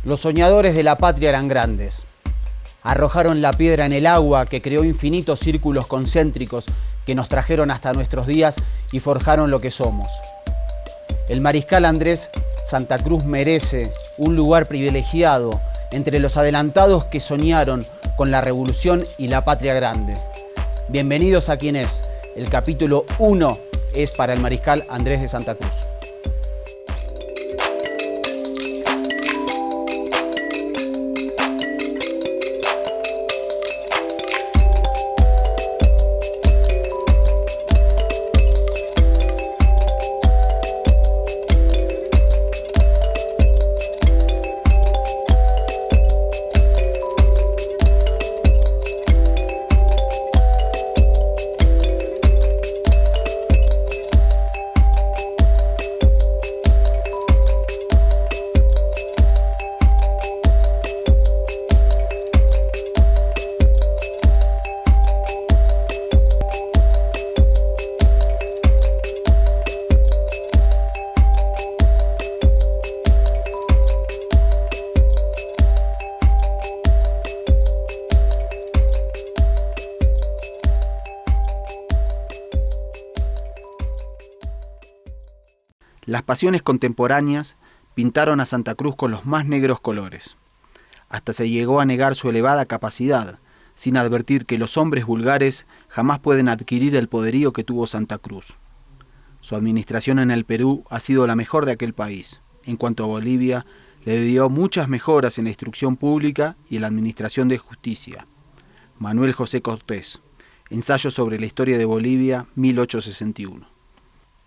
Los soñadores de la patria eran grandes. Arrojaron la piedra en el agua que creó infinitos círculos concéntricos que nos trajeron hasta nuestros días y forjaron lo que somos. El mariscal Andrés Santa Cruz merece un lugar privilegiado entre los adelantados que soñaron con la revolución y la patria grande. Bienvenidos a Quién es. El capítulo 1 es para el mariscal Andrés de Santa Cruz. Las pasiones contemporáneas pintaron a Santa Cruz con los más negros colores. Hasta se llegó a negar su elevada capacidad, sin advertir que los hombres vulgares jamás pueden adquirir el poderío que tuvo Santa Cruz. Su administración en el Perú ha sido la mejor de aquel país. En cuanto a Bolivia, le dio muchas mejoras en la instrucción pública y en la administración de justicia. Manuel José Cortés, Ensayo sobre la historia de Bolivia, 1861.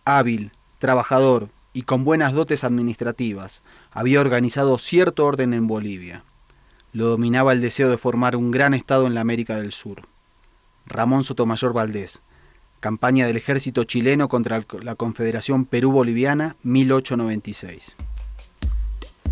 Hábil, trabajador y con buenas dotes administrativas, había organizado cierto orden en Bolivia. Lo dominaba el deseo de formar un gran estado en la América del Sur. Ramón Sotomayor Valdés, Campaña del ejército chileno contra la Confederación Perú-Boliviana, 1896.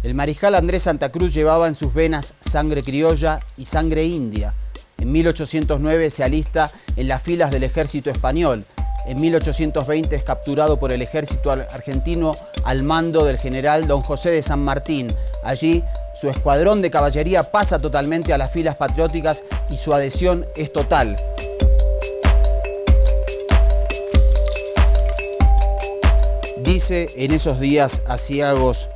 El mariscal Andrés Santa Cruz llevaba en sus venas sangre criolla y sangre india. En 1809 se alista en las filas del ejército español. En 1820 es capturado por el ejército argentino al mando del general don José de San Martín. Allí, su escuadrón de caballería pasa totalmente a las filas patrióticas y su adhesión es total. Dice en esos días aciagos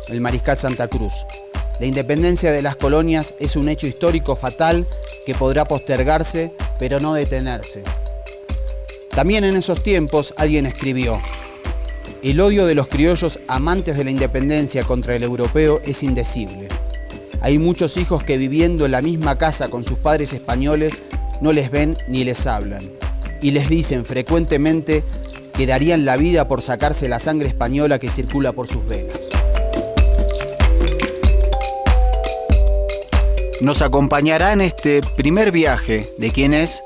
el mariscal Santa Cruz: la independencia de las colonias es un hecho histórico fatal que podrá postergarse, pero no detenerse. También en esos tiempos alguien escribió: el odio de los criollos amantes de la independencia contra el europeo es indecible. Hay muchos hijos que viviendo en la misma casa con sus padres españoles no les ven ni les hablan. Y les dicen frecuentemente que darían la vida por sacarse la sangre española que circula por sus venas. Nos acompañará en este primer viaje de Quién es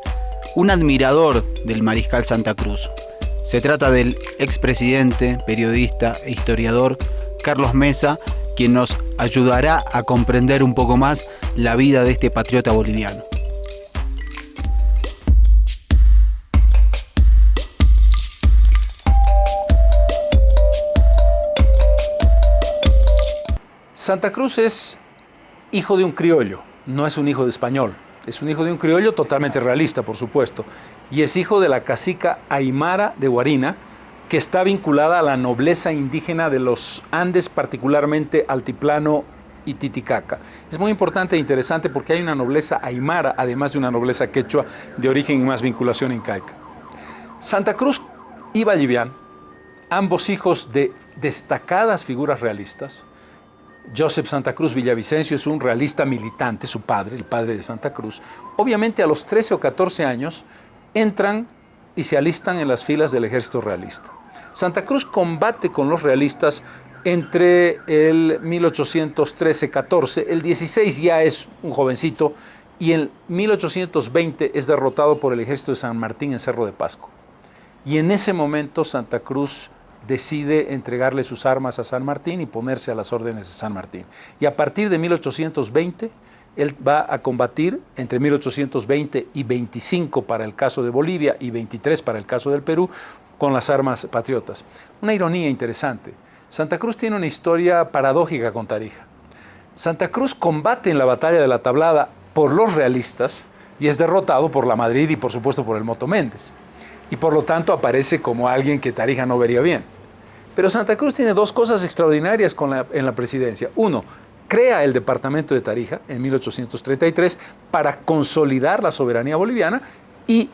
un admirador del mariscal Santa Cruz. Se trata del expresidente, periodista e historiador Carlos Mesa, quien nos ayudará a comprender un poco más la vida de este patriota boliviano. Santa Cruz es hijo de un criollo, no es un hijo de español. Es un hijo de un criollo totalmente realista, por supuesto, y es hijo de la cacica Aymara de Guarina, que está vinculada a la nobleza indígena de los Andes, particularmente Altiplano y Titicaca. Es muy importante e interesante porque hay una nobleza aymara, además de una nobleza quechua de origen y más vinculación incaica. Santa Cruz y Vallivian, ambos hijos de destacadas figuras realistas. Joseph Santa Cruz Villavicencio es un realista militante, su padre, el padre de Santa Cruz. Obviamente a los 13 o 14 años entran y se alistan en las filas del ejército realista. Santa Cruz combate con los realistas entre el 1813-14, el 16 ya es un jovencito y en 1820 es derrotado por el ejército de San Martín en Cerro de Pasco. Y en ese momento Santa Cruz decide entregarle sus armas a San Martín y ponerse a las órdenes de San Martín. Y a partir de 1820, él va a combatir entre 1820 y 25 para el caso de Bolivia y 23 para el caso del Perú, con las armas patriotas. Una ironía interesante. Santa Cruz tiene una historia paradójica con Tarija. Santa Cruz combate en la batalla de la Tablada por los realistas y es derrotado por la Madrid y por supuesto por el Moto Méndez. Y por lo tanto aparece como alguien que Tarija no vería bien. Pero Santa Cruz tiene dos cosas extraordinarias en la presidencia. Uno, crea el departamento de Tarija en 1833 para consolidar la soberanía boliviana y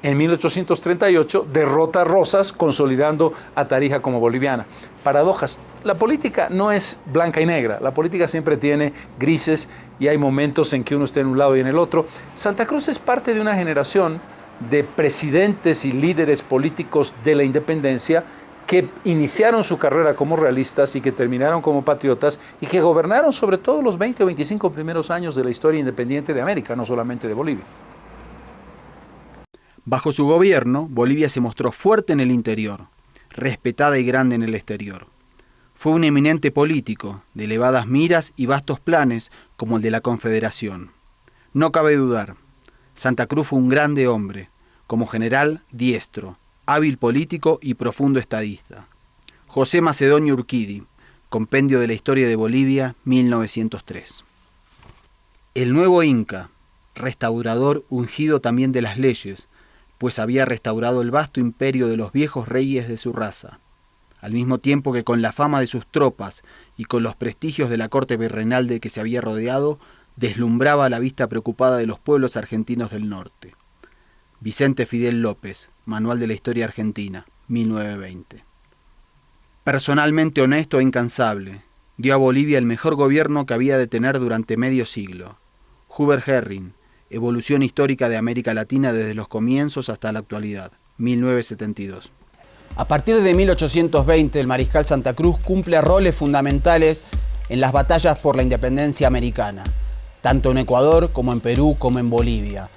en 1838 derrota a Rosas consolidando a Tarija como boliviana. Paradojas. La política no es blanca y negra, la política siempre tiene grises y hay momentos en que uno está en un lado y en el otro. Santa Cruz es parte de una generación de presidentes y líderes políticos de la independencia que iniciaron su carrera como realistas y que terminaron como patriotas y que gobernaron sobre todo los 20 o 25 primeros años de la historia independiente de América, no solamente de Bolivia. Bajo su gobierno, Bolivia se mostró fuerte en el interior, respetada y grande en el exterior. Fue un eminente político, de elevadas miras y vastos planes como el de la Confederación. No cabe dudar, Santa Cruz fue un grande hombre, como general diestro, hábil político y profundo estadista. José Macedonio Urquidi, Compendio de la Historia de Bolivia, 1903. El nuevo Inca, restaurador ungido también de las leyes, pues había restaurado el vasto imperio de los viejos reyes de su raza, al mismo tiempo que con la fama de sus tropas y con los prestigios de la corte virreinal de que se había rodeado, deslumbraba la vista preocupada de los pueblos argentinos del norte. Vicente Fidel López, Manual de la Historia Argentina, 1920. Personalmente honesto e incansable, dio a Bolivia el mejor gobierno que había de tener durante medio siglo. Hubert Herring, Evolución histórica de América Latina desde los comienzos hasta la actualidad, 1972. A partir de 1820, el mariscal Santa Cruz cumple roles fundamentales en las batallas por la independencia americana, tanto en Ecuador como en Perú como en Bolivia.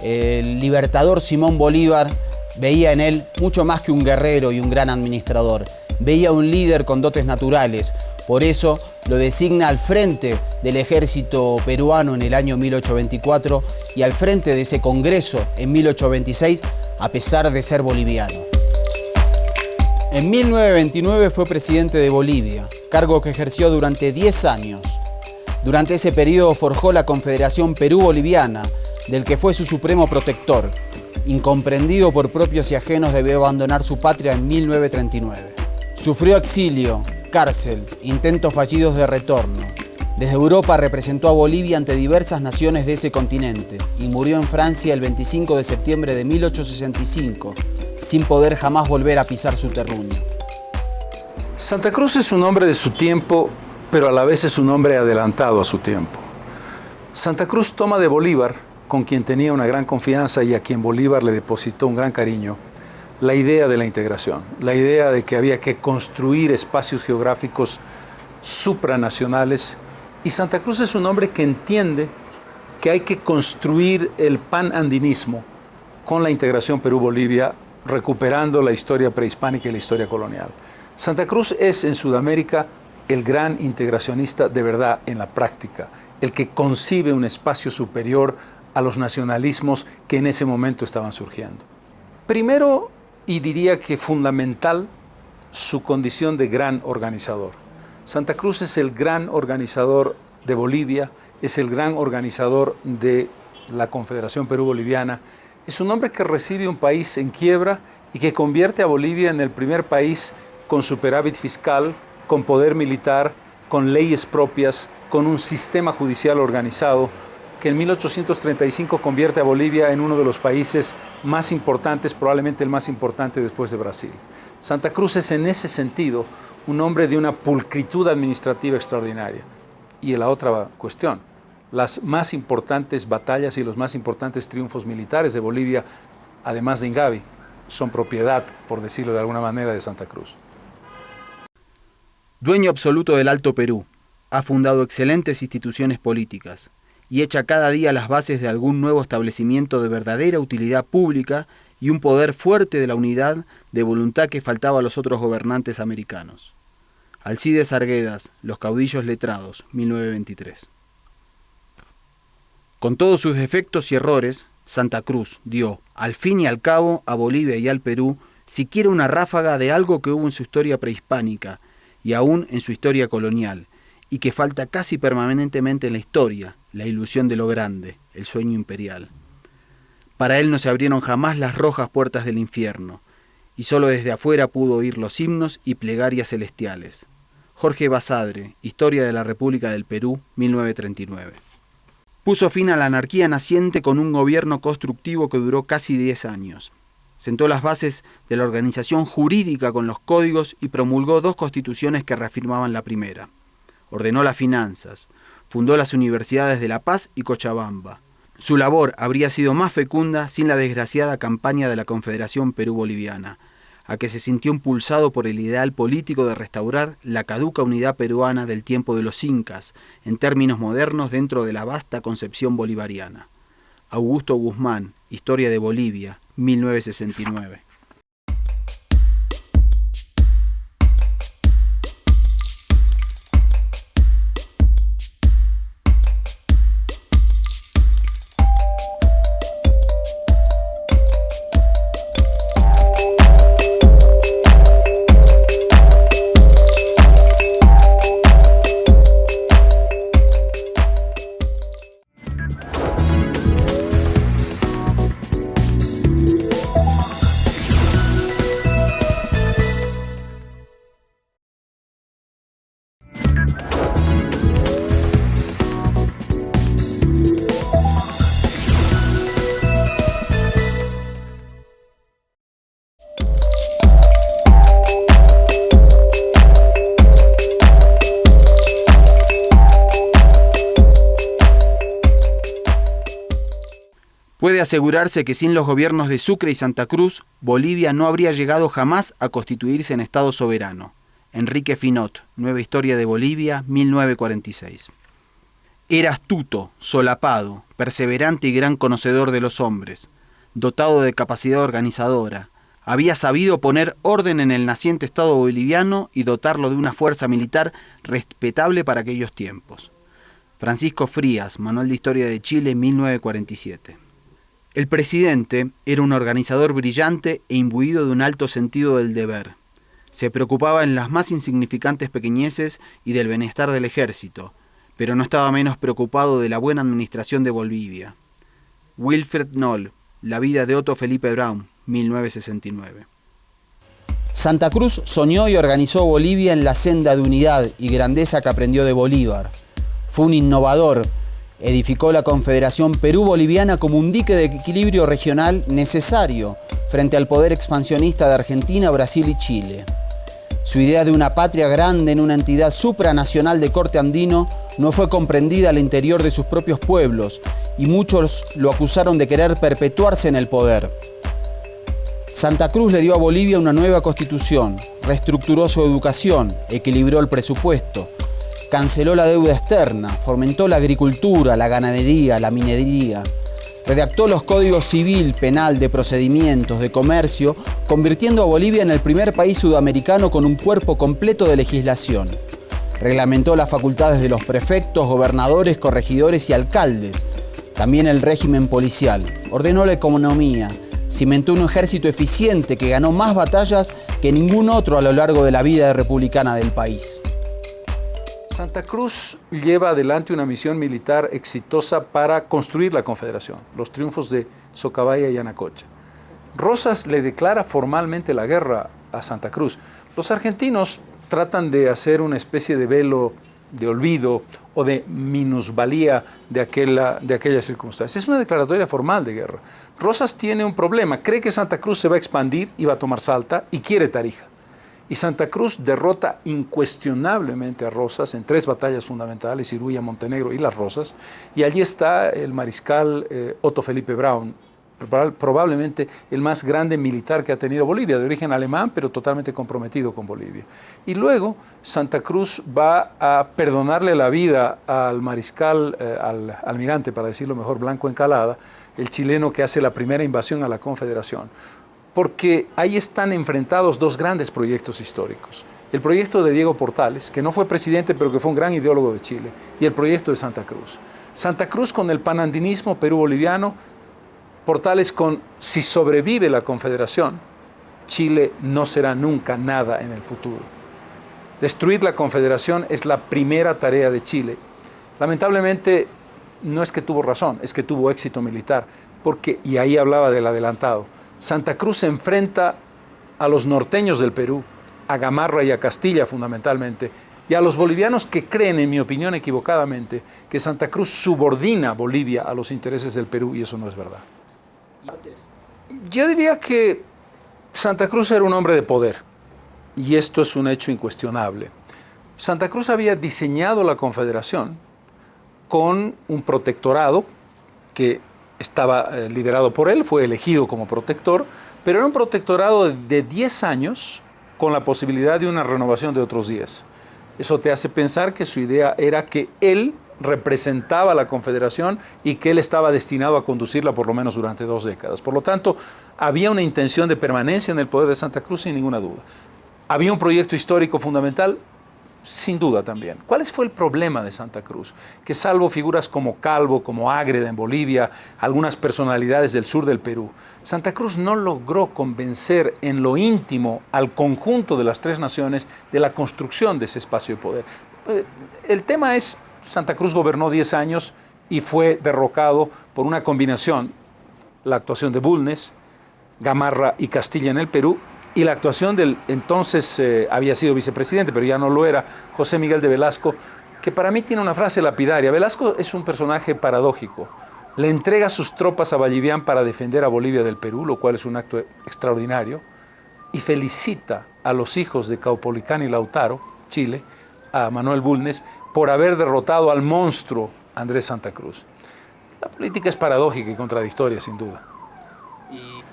El libertador Simón Bolívar veía en él mucho más que un guerrero y un gran administrador. Veía un líder con dotes naturales. Por eso lo designa al frente del ejército peruano en el año 1824 y al frente de ese congreso en 1826, a pesar de ser boliviano. En 1929 fue presidente de Bolivia, cargo que ejerció durante 10 años. Durante ese periodo forjó la Confederación Perú-Boliviana, del que fue su supremo protector. Incomprendido por propios y ajenos, debió abandonar su patria en 1939. Sufrió exilio, cárcel, intentos fallidos de retorno. Desde Europa representó a Bolivia ante diversas naciones de ese continente y murió en Francia el 25 de septiembre de 1865, sin poder jamás volver a pisar su terruño. Santa Cruz es un hombre de su tiempo, pero a la vez es un hombre adelantado a su tiempo. Santa Cruz toma de Bolívar, con quien tenía una gran confianza y a quien Bolívar le depositó un gran cariño, la idea de la integración, la idea de que había que construir espacios geográficos supranacionales, y Santa Cruz es un hombre que entiende que hay que construir el panandinismo con la integración Perú-Bolivia, recuperando la historia prehispánica y la historia colonial. Santa Cruz es en Sudamérica el gran integracionista de verdad en la práctica, el que concibe un espacio superior a los nacionalismos que en ese momento estaban surgiendo. Primero, y diría que fundamental, su condición de gran organizador. Santa Cruz es el gran organizador de Bolivia, es el gran organizador de la Confederación Perú-Boliviana. Es un hombre que recibe un país en quiebra y que convierte a Bolivia en el primer país con superávit fiscal, con poder militar, con leyes propias, con un sistema judicial organizado, que en 1835 convierte a Bolivia en uno de los países más importantes, probablemente el más importante después de Brasil. Santa Cruz es en ese sentido un hombre de una pulcritud administrativa extraordinaria. Y la otra cuestión, las más importantes batallas y los más importantes triunfos militares de Bolivia, además de Ingavi, son propiedad, por decirlo de alguna manera, de Santa Cruz. Dueño absoluto del Alto Perú, ha fundado excelentes instituciones políticas y echa cada día las bases de algún nuevo establecimiento de verdadera utilidad pública y un poder fuerte de la unidad de voluntad que faltaba a los otros gobernantes americanos. Alcides Arguedas, Los caudillos letrados, 1923. Con todos sus defectos y errores, Santa Cruz dio, al fin y al cabo, a Bolivia y al Perú, siquiera una ráfaga de algo que hubo en su historia prehispánica y aún en su historia colonial, y que falta casi permanentemente en la historia, la ilusión de lo grande, el sueño imperial. Para él no se abrieron jamás las rojas puertas del infierno, y solo desde afuera pudo oír los himnos y plegarias celestiales. Jorge Basadre, Historia de la República del Perú, 1939. Puso fin a la anarquía naciente con un gobierno constructivo que duró casi 10 años. Sentó las bases de la organización jurídica con los códigos y promulgó 2 constituciones que reafirmaban la primera. Ordenó las finanzas, fundó las universidades de La Paz y Cochabamba. Su labor habría sido más fecunda sin la desgraciada campaña de la Confederación Perú-Boliviana, a que se sintió impulsado por el ideal político de restaurar la caduca unidad peruana del tiempo de los incas, en términos modernos dentro de la vasta concepción bolivariana. Augusto Guzmán, Historia de Bolivia, 1969. Puede asegurarse que sin los gobiernos de Sucre y Santa Cruz, Bolivia no habría llegado jamás a constituirse en Estado soberano. Enrique Finot, Nueva Historia de Bolivia, 1946. Era astuto, solapado, perseverante y gran conocedor de los hombres, dotado de capacidad organizadora. Había sabido poner orden en el naciente Estado boliviano y dotarlo de una fuerza militar respetable para aquellos tiempos. Francisco Frías, Manual de Historia de Chile, 1947. El presidente era un organizador brillante e imbuido de un alto sentido del deber. Se preocupaba en las más insignificantes pequeñeces y del bienestar del ejército, pero no estaba menos preocupado de la buena administración de Bolivia. Wilfred Noll, La vida de Otto Felipe Braun, 1969. Santa Cruz soñó y organizó Bolivia en la senda de unidad y grandeza que aprendió de Bolívar. Fue un innovador. Edificó la Confederación Perú-Boliviana como un dique de equilibrio regional necesario frente al poder expansionista de Argentina, Brasil y Chile. Su idea de una patria grande en una entidad supranacional de corte andino no fue comprendida al interior de sus propios pueblos y muchos lo acusaron de querer perpetuarse en el poder. Santa Cruz le dio a Bolivia una nueva constitución, reestructuró su educación, equilibró el presupuesto, canceló la deuda externa, fomentó la agricultura, la ganadería, la minería, redactó los códigos civil, penal, de procedimientos, de comercio, convirtiendo a Bolivia en el primer país sudamericano con un cuerpo completo de legislación. Reglamentó las facultades de los prefectos, gobernadores, corregidores y alcaldes, también el régimen policial, ordenó la economía, cimentó un ejército eficiente que ganó más batallas que ningún otro a lo largo de la vida republicana del país. Santa Cruz lleva adelante una misión militar exitosa para construir la Confederación, los triunfos de Socabaya y Yanacocha. Rosas le declara formalmente la guerra a Santa Cruz. Los argentinos tratan de hacer una especie de velo de olvido o de minusvalía de aquella circunstancia. Es una declaratoria formal de guerra. Rosas tiene un problema, cree que Santa Cruz se va a expandir y va a tomar Salta y quiere Tarija. Y Santa Cruz derrota incuestionablemente a Rosas en 3 batallas fundamentales, Iruya, Montenegro y Las Rosas, y allí está el mariscal Otto Felipe Braun, probablemente el más grande militar que ha tenido Bolivia, de origen alemán, pero totalmente comprometido con Bolivia. Y luego Santa Cruz va a perdonarle la vida al mariscal, al almirante, para decirlo mejor, Blanco Encalada, el chileno que hace la primera invasión a la Confederación. Porque ahí están enfrentados 2 grandes proyectos históricos. El proyecto de Diego Portales, que no fue presidente, pero que fue un gran ideólogo de Chile, y el proyecto de Santa Cruz. Santa Cruz con el panandinismo perú-boliviano, Portales con si sobrevive la Confederación, Chile no será nunca nada en el futuro. Destruir la Confederación es la primera tarea de Chile. Lamentablemente, no es que tuvo razón, es que tuvo éxito militar, porque, y ahí hablaba del adelantado, Santa Cruz se enfrenta a los norteños del Perú, a Gamarra y a Castilla fundamentalmente, y a los bolivianos que creen, en mi opinión equivocadamente, que Santa Cruz subordina Bolivia a los intereses del Perú, y eso no es verdad. Yo diría que Santa Cruz era un hombre de poder, y esto es un hecho incuestionable. Santa Cruz había diseñado la Confederación con un protectorado que estaba liderado por él, fue elegido como protector, pero era un protectorado de 10 años con la posibilidad de una renovación de otros 10. Eso te hace pensar que su idea era que él representaba a la Confederación y que él estaba destinado a conducirla por lo menos durante 2 décadas. Por lo tanto, había una intención de permanencia en el poder de Santa Cruz sin ninguna duda. Había un proyecto histórico fundamental, sin duda también. ¿Cuál fue el problema de Santa Cruz? Que salvo figuras como Calvo, como Ágreda en Bolivia, algunas personalidades del sur del Perú, Santa Cruz no logró convencer en lo íntimo al conjunto de las 3 naciones de la construcción de ese espacio de poder. El tema es, Santa Cruz gobernó 10 años y fue derrocado por una combinación, la actuación de Bulnes, Gamarra y Castilla en el Perú, y la actuación del entonces había sido vicepresidente, pero ya no lo era, José Miguel de Velasco, que para mí tiene una frase lapidaria. Velasco es un personaje paradójico. Le entrega sus tropas a Vallivian para defender a Bolivia del Perú, lo cual es un acto extraordinario, y felicita a los hijos de Caupolicán y Lautaro, Chile, a Manuel Bulnes, por haber derrotado al monstruo Andrés Santa Cruz. La política es paradójica y contradictoria, sin duda.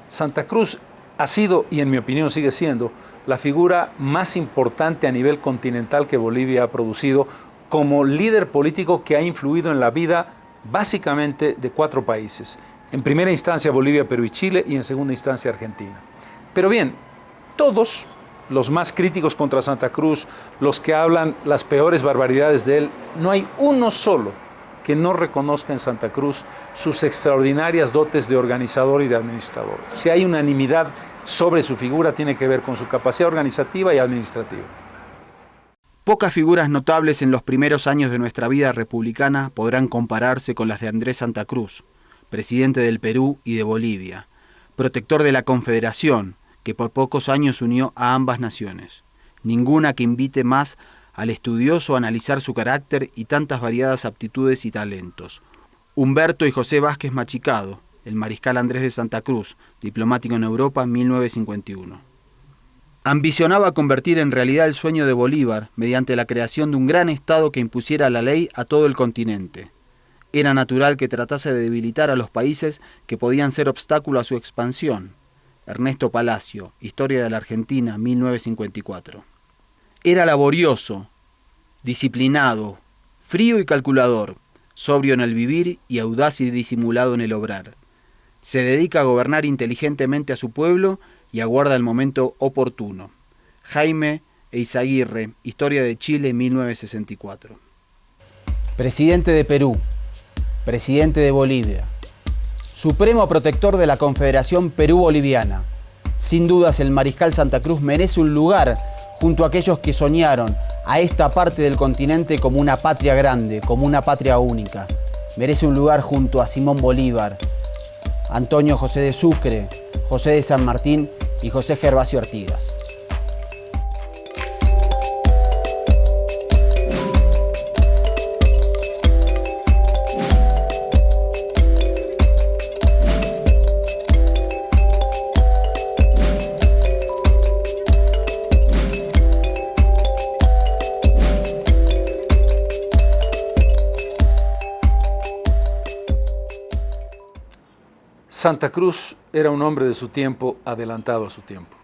Santa Cruz ha sido, y en mi opinión sigue siendo, la figura más importante a nivel continental que Bolivia ha producido como líder político que ha influido en la vida básicamente de 4 países. En primera instancia Bolivia, Perú y Chile, y en segunda instancia Argentina. Pero bien, todos los más críticos contra Santa Cruz, los que hablan las peores barbaridades de él, no hay uno solo que no reconozca en Santa Cruz sus extraordinarias dotes de organizador y de administrador. Si hay unanimidad sobre su figura, tiene que ver con su capacidad organizativa y administrativa. Pocas figuras notables en los primeros años de nuestra vida republicana podrán compararse con las de Andrés Santa Cruz, presidente del Perú y de Bolivia, protector de la Confederación, que por pocos años unió a ambas naciones. Ninguna que invite más al estudioso a analizar su carácter y tantas variadas aptitudes y talentos. Humberto y José Vázquez Machicado, el mariscal Andrés de Santa Cruz, diplomático en Europa en 1951. Ambicionaba convertir en realidad el sueño de Bolívar mediante la creación de un gran Estado que impusiera la ley a todo el continente. Era natural que tratase de debilitar a los países que podían ser obstáculo a su expansión. Ernesto Palacio, Historia de la Argentina, 1954. Era laborioso, disciplinado, frío y calculador, sobrio en el vivir y audaz y disimulado en el obrar. Se dedica a gobernar inteligentemente a su pueblo y aguarda el momento oportuno. Jaime Eizaguirre, Historia de Chile, 1964. Presidente de Perú, presidente de Bolivia, supremo protector de la Confederación Perú-Boliviana. Sin dudas el mariscal Santa Cruz merece un lugar junto a aquellos que soñaron a esta parte del continente como una patria grande, como una patria única. Merece un lugar junto a Simón Bolívar, Antonio José de Sucre, José de San Martín y José Gervasio Artigas. Santa Cruz era un hombre de su tiempo, adelantado a su tiempo.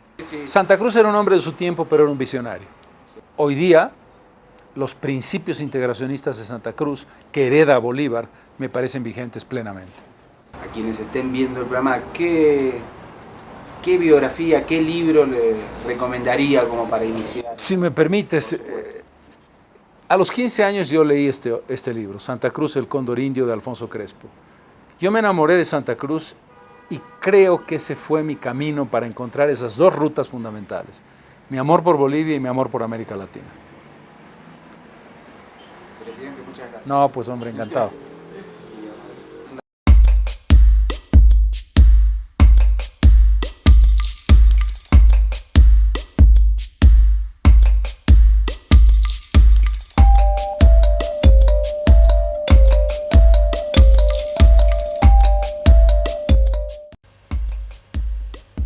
Santa Cruz era un hombre de su tiempo, pero era un visionario. Hoy día, los principios integracionistas de Santa Cruz, que hereda Bolívar, me parecen vigentes plenamente. A quienes estén viendo el programa, ¿qué biografía, qué libro le recomendaría como para iniciar? Si me permites, a los 15 años yo leí este libro, Santa Cruz, el Cóndor Indio, de Alfonso Crespo. Yo me enamoré de Santa Cruz y creo que ese fue mi camino para encontrar esas 2 rutas fundamentales, mi amor por Bolivia y mi amor por América Latina. Presidente, muchas gracias. No, pues hombre, encantado.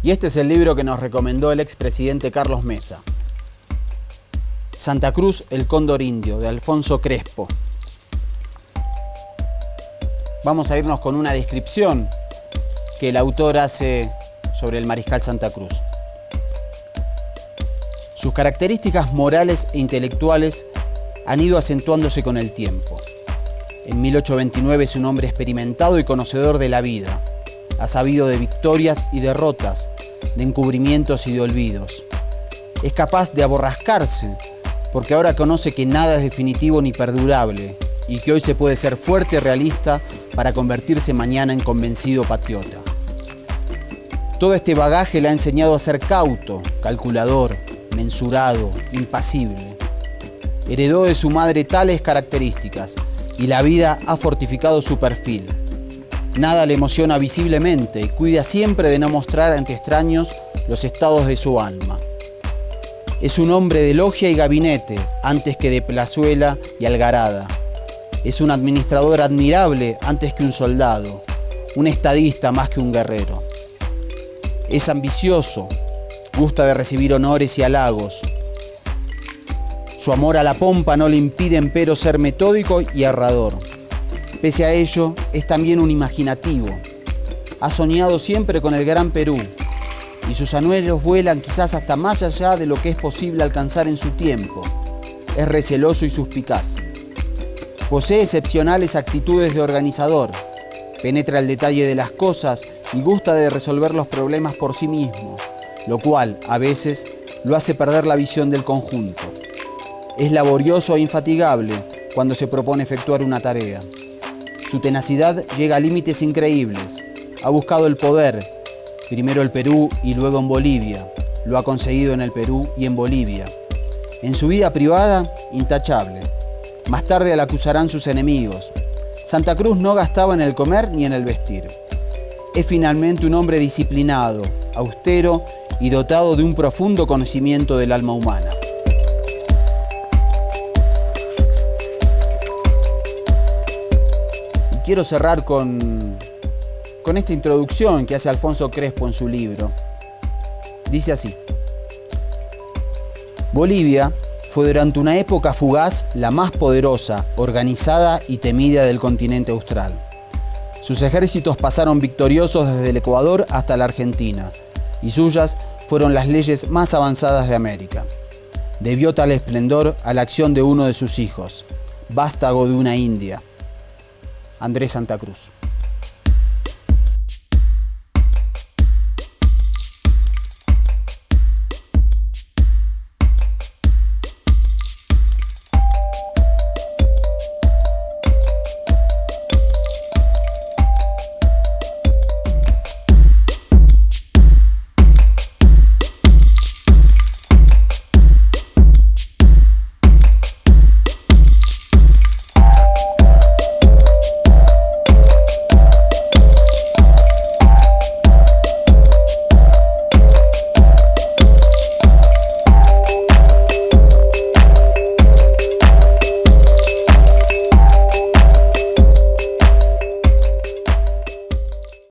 Y este es el libro que nos recomendó el expresidente Carlos Mesa. Santa Cruz, el cóndor indio, de Alfonso Crespo. Vamos a irnos con una descripción que el autor hace sobre el mariscal Santa Cruz. Sus características morales e intelectuales han ido acentuándose con el tiempo. En 1829 es un hombre experimentado y conocedor de la vida. Ha sabido de victorias y derrotas, de encubrimientos y de olvidos. Es capaz de aborrascarse, porque ahora conoce que nada es definitivo ni perdurable, y que hoy se puede ser fuerte y realista para convertirse mañana en convencido patriota. Todo este bagaje le ha enseñado a ser cauto, calculador, mensurado, impasible. Heredó de su madre tales características, y la vida ha fortificado su perfil. Nada le emociona visiblemente y cuida siempre de no mostrar ante extraños los estados de su alma. Es un hombre de logia y gabinete antes que de plazuela y algarada. Es un administrador admirable antes que un soldado, un estadista más que un guerrero. Es ambicioso, gusta de recibir honores y halagos. Su amor a la pompa no le impide empero ser metódico y ahorrador. Pese a ello, es también un imaginativo. Ha soñado siempre con el Gran Perú, y sus anhelos vuelan quizás hasta más allá de lo que es posible alcanzar en su tiempo. Es receloso y suspicaz. Posee excepcionales actitudes de organizador. Penetra el detalle de las cosas y gusta de resolver los problemas por sí mismo, lo cual, a veces, lo hace perder la visión del conjunto. Es laborioso e infatigable cuando se propone efectuar una tarea. Su tenacidad llega a límites increíbles. Ha buscado el poder, primero el Perú y luego en Bolivia. Lo ha conseguido en el Perú y en Bolivia. En su vida privada, intachable. Más tarde la acusarán sus enemigos. Santa Cruz no gastaba en el comer ni en el vestir. Es finalmente un hombre disciplinado, austero y dotado de un profundo conocimiento del alma humana. Quiero cerrar con esta introducción que hace Alfonso Crespo en su libro. Dice así: Bolivia fue durante una época fugaz la más poderosa, organizada y temida del continente austral. Sus ejércitos pasaron victoriosos desde el Ecuador hasta la Argentina, y suyas fueron las leyes más avanzadas de América. Debió tal esplendor a la acción de uno de sus hijos, vástago de una India, Andrés Santa Cruz.